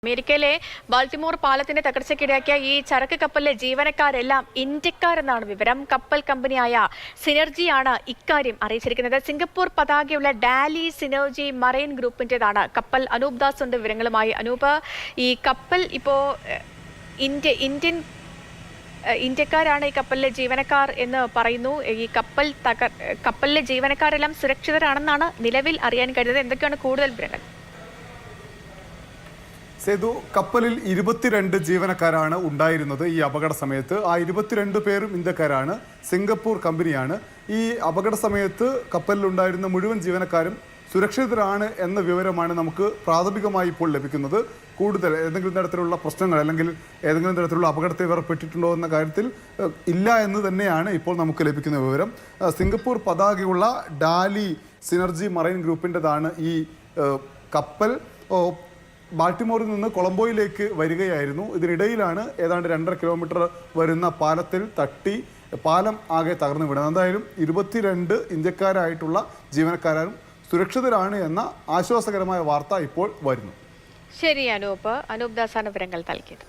അമേരിക്കയിലെ ബാൾട്ടിമോർ പാലത്തിന്റെ തകർച്ചയ്ക്കിടയാക്കിയ ഈ ചരക്ക് കപ്പലിലെ ജീവനക്കാരെല്ലാം ഇന്ത്യക്കാരെന്നാണ് വിവരം. കപ്പൽ കമ്പനിയായ സിനർജിയാണ് ഇക്കാര്യം അറിയിച്ചിരിക്കുന്നത്. സിംഗപ്പൂർ പതാകയുള്ള ഡാലി സിനർജി മറൈൻ ഗ്രൂപ്പിന്റേതാണ് കപ്പൽ. അനൂപ് ദാസ് ഉണ്ട് വിവരങ്ങളുമായി. അനൂപ്, ഈ കപ്പൽ ഇപ്പോ ഇന്ത്യക്കാരാണ് ഈ കപ്പലിലെ ജീവനക്കാർ എന്ന് പറയുന്നു. ഈ കപ്പലിലെ ജീവനക്കാരെല്ലാം സുരക്ഷിതരാണെന്നാണ് നിലവിൽ അറിയാൻ കഴിയുന്നത്. എന്തൊക്കെയാണ് കൂടുതൽ വിവരങ്ങൾ? സേതു, കപ്പലിൽ 22 ജീവനക്കാരാണ് ഉണ്ടായിരുന്നത് ഈ അപകട സമയത്ത്. ആ 22 പേരും ഇന്ത്യക്കാരാണ്, സിംഗപ്പൂർ കമ്പനിയാണ്. ഈ അപകട സമയത്ത് കപ്പലിലുണ്ടായിരുന്ന മുഴുവൻ ജീവനക്കാരും സുരക്ഷിതരാണ് എന്ന വിവരമാണ് നമുക്ക് പ്രാഥമികമായി ഇപ്പോൾ ലഭിക്കുന്നത്. കൂടുതൽ ഏതെങ്കിലും തരത്തിലുള്ള പ്രശ്നങ്ങൾ അല്ലെങ്കിൽ ഏതെങ്കിലും തരത്തിലുള്ള അപകടത്തിൽ ഇവർ പെട്ടിട്ടുണ്ടോ എന്ന കാര്യത്തിൽ ഇല്ല എന്ന് തന്നെയാണ് ഇപ്പോൾ നമുക്ക് ലഭിക്കുന്ന വിവരം. സിംഗപ്പൂർ പതാകയുള്ള ഡാലി സിനർജി മറൈൻ ഗ്രൂപ്പിൻ്റെതാണ് ഈ കപ്പൽ. ബാൾട്ടിമോറിൽ നിന്ന് കൊളംബോയിലേക്ക് വരികയായിരുന്നു. ഇതിനിടയിലാണ് ഏതാണ്ട് 2.5 കിലോമീറ്റർ വരുന്ന പാലത്തിൽ തട്ടി പാലം ആകെ തകർന്നു വീണത്. എന്തായാലും 22 ഇന്ത്യക്കാരായിട്ടുള്ള ജീവനക്കാരും സുരക്ഷിതരാണ് എന്ന ആശ്വാസകരമായ വാർത്ത ഇപ്പോൾ വരുന്നു. ശരി അനൂപ് ദാസാണ് വിവരങ്ങൾ നൽകിയത്.